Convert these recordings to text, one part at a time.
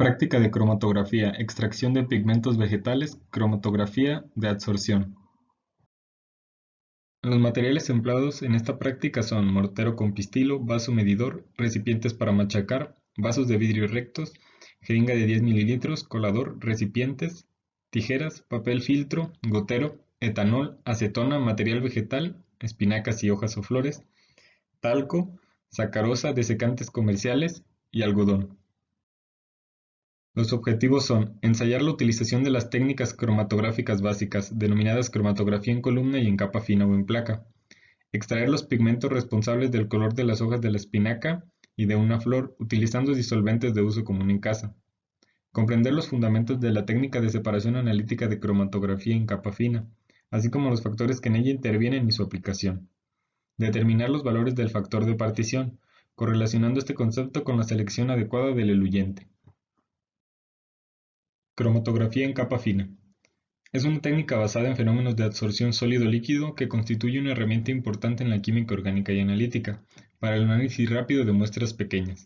Práctica de cromatografía, extracción de pigmentos vegetales, cromatografía de adsorción. Los materiales empleados en esta práctica son mortero con pistilo, vaso medidor, recipientes para machacar, vasos de vidrio rectos, jeringa de 10 mililitros, colador, recipientes, tijeras, papel filtro, gotero, etanol, acetona, material vegetal, espinacas y hojas o flores, talco, sacarosa, desecantes comerciales y algodón. Los objetivos son ensayar la utilización de las técnicas cromatográficas básicas, denominadas cromatografía en columna y en capa fina o en placa, extraer los pigmentos responsables del color de las hojas de la espinaca y de una flor utilizando disolventes de uso común en casa, comprender los fundamentos de la técnica de separación analítica de cromatografía en capa fina, así como los factores que en ella intervienen y su aplicación, determinar los valores del factor de partición, correlacionando este concepto con la selección adecuada del eluyente. Cromatografía en capa fina. Es una técnica basada en fenómenos de adsorción sólido-líquido que constituye una herramienta importante en la química orgánica y analítica, para el análisis rápido de muestras pequeñas.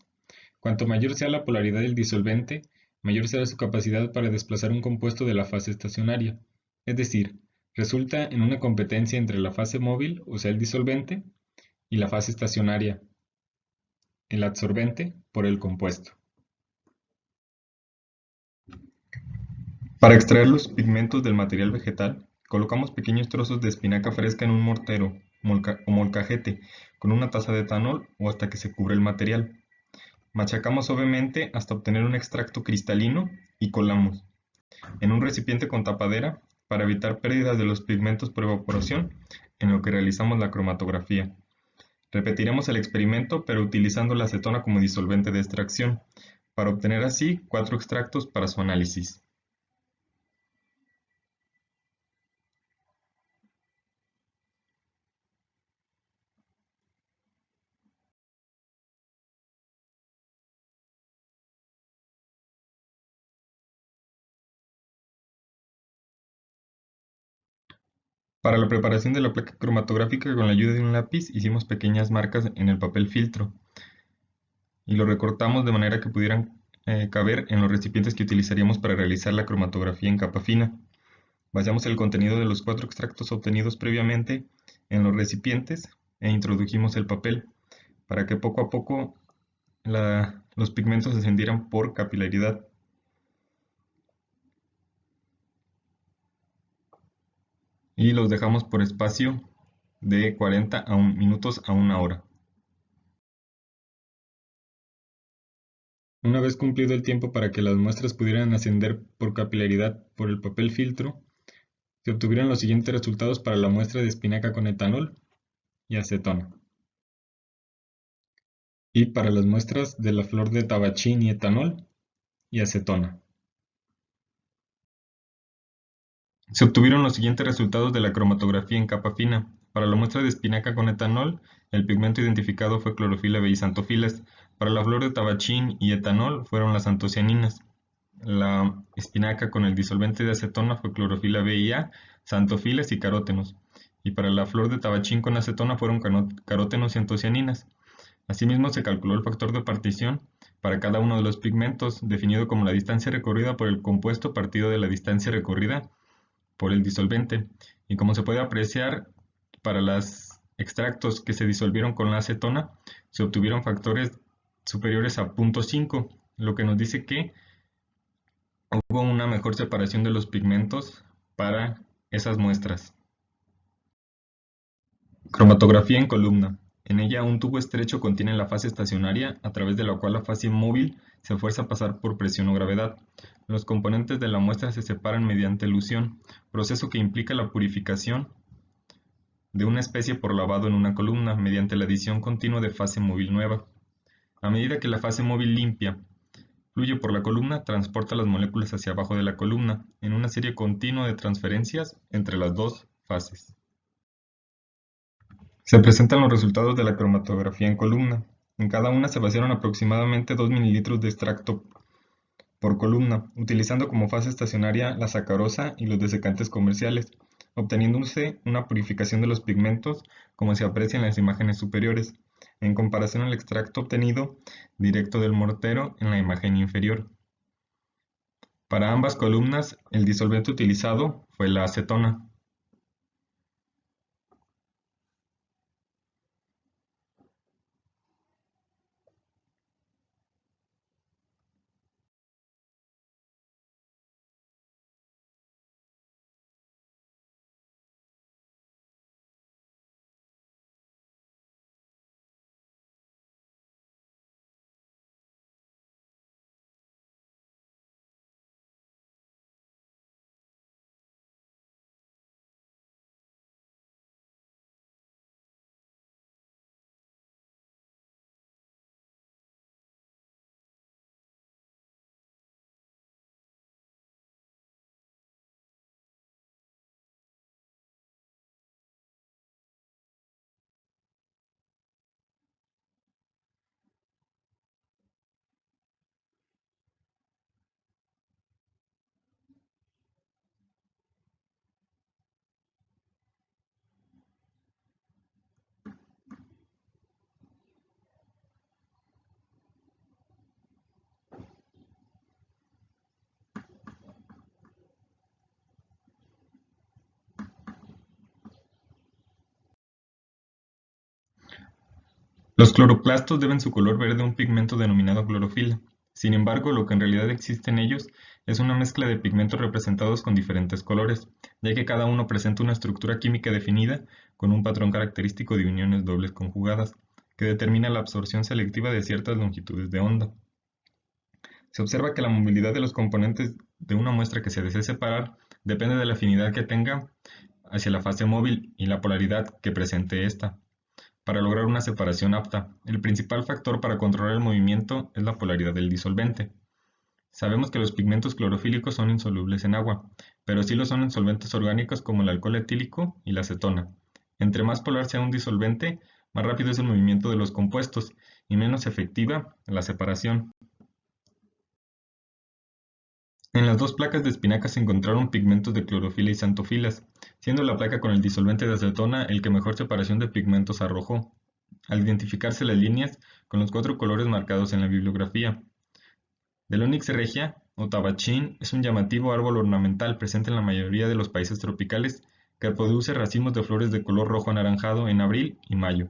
Cuanto mayor sea la polaridad del disolvente, mayor será su capacidad para desplazar un compuesto de la fase estacionaria. Es decir, resulta en una competencia entre la fase móvil, o sea el disolvente, y la fase estacionaria, el adsorbente, por el compuesto. Para extraer los pigmentos del material vegetal, colocamos pequeños trozos de espinaca fresca en un mortero o molcajete con una taza de etanol o hasta que se cubre el material. Machacamos suavemente hasta obtener un extracto cristalino y colamos en un recipiente con tapadera para evitar pérdidas de los pigmentos por evaporación en lo que realizamos la cromatografía. Repetiremos el experimento pero utilizando la acetona como disolvente de extracción para obtener así 4 extractos para su análisis. Para la preparación de la placa cromatográfica con la ayuda de un lápiz hicimos pequeñas marcas en el papel filtro y lo recortamos de manera que pudieran caber en los recipientes que utilizaríamos para realizar la cromatografía en capa fina. Vaciamos el contenido de los 4 extractos obtenidos previamente en los recipientes e introdujimos el papel para que poco a poco los pigmentos ascendieran por capilaridad. Y los dejamos por espacio de 40 minutos a 1 hora. Una vez cumplido el tiempo para que las muestras pudieran ascender por capilaridad por el papel filtro, se obtuvieron los siguientes resultados para la muestra de espinaca con etanol y acetona. Y para las muestras de la flor de tabachín y etanol y acetona. Se obtuvieron los siguientes resultados de la cromatografía en capa fina. Para la muestra de espinaca con etanol, el pigmento identificado fue clorofila B y xantofilas. Para la flor de tabachín y etanol fueron las antocianinas. La espinaca con el disolvente de acetona fue clorofila B y A, xantofilas y carótenos. Y para la flor de tabachín con acetona fueron carótenos y antocianinas. Asimismo, se calculó el factor de partición para cada uno de los pigmentos, definido como la distancia recorrida por el compuesto partido de la distancia recorrida por el disolvente. Y como se puede apreciar, para los extractos que se disolvieron con la acetona, se obtuvieron factores superiores a 0.5, lo que nos dice que hubo una mejor separación de los pigmentos para esas muestras. Cromatografía en columna. En ella un tubo estrecho contiene la fase estacionaria, a través de la cual la fase móvil se fuerza a pasar por presión o gravedad. Los componentes de la muestra se separan mediante elución, proceso que implica la purificación de una especie por lavado en una columna mediante la adición continua de fase móvil nueva. A medida que la fase móvil limpia fluye por la columna, transporta las moléculas hacia abajo de la columna, en una serie continua de transferencias entre las dos fases. Se presentan los resultados de la cromatografía en columna. En cada una se vaciaron aproximadamente 2 mililitros de extracto por columna, utilizando como fase estacionaria la sacarosa y los desecantes comerciales, obteniéndose una purificación de los pigmentos como se aprecia en las imágenes superiores, en comparación al extracto obtenido directo del mortero en la imagen inferior. Para ambas columnas, el disolvente utilizado fue la acetona. Los cloroplastos deben su color verde a un pigmento denominado clorofila. Sin embargo, lo que en realidad existe en ellos es una mezcla de pigmentos representados con diferentes colores, ya que cada uno presenta una estructura química definida con un patrón característico de uniones dobles conjugadas, que determina la absorción selectiva de ciertas longitudes de onda. Se observa que la movilidad de los componentes de una muestra que se desee separar depende de la afinidad que tenga hacia la fase móvil y la polaridad que presente ésta. Para lograr una separación apta, el principal factor para controlar el movimiento es la polaridad del disolvente. Sabemos que los pigmentos clorofílicos son insolubles en agua, pero sí lo son en solventes orgánicos como el alcohol etílico y la acetona. Entre más polar sea un disolvente, más rápido es el movimiento de los compuestos y menos efectiva la separación. En las dos placas de espinaca se encontraron pigmentos de clorofila y xantofilas, siendo la placa con el disolvente de acetona el que mejor separación de pigmentos arrojó, al identificarse las líneas con los 4 colores marcados en la bibliografía. Del Onyx regia, o tabachín, es un llamativo árbol ornamental presente en la mayoría de los países tropicales que produce racimos de flores de color rojo anaranjado en abril y mayo,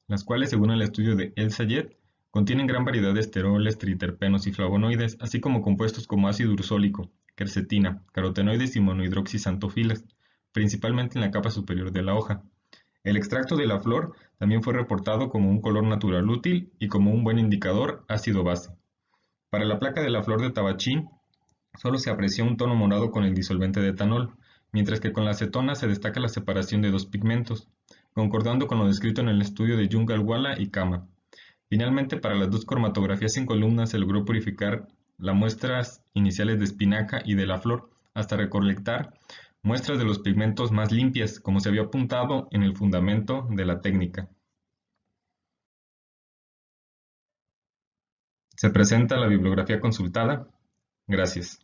las cuales, según el estudio de El Sayed, contienen gran variedad de esteroles, triterpenos y flavonoides, así como compuestos como ácido ursólico, quercetina, carotenoides y monohidroxisantofilas, principalmente en la capa superior de la hoja. El extracto de la flor también fue reportado como un color natural útil y como un buen indicador ácido-base. Para la placa de la flor de tabachín, solo se apreció un tono morado con el disolvente de etanol, mientras que con la acetona se destaca la separación de dos pigmentos, concordando con lo descrito en el estudio de Jungal-Walla y Kama. Finalmente, para las dos cromatografías en columnas se logró purificar las muestras iniciales de espinaca y de la flor hasta recolectar muestras de los pigmentos más limpias, como se había apuntado en el fundamento de la técnica. Se presenta la bibliografía consultada. Gracias.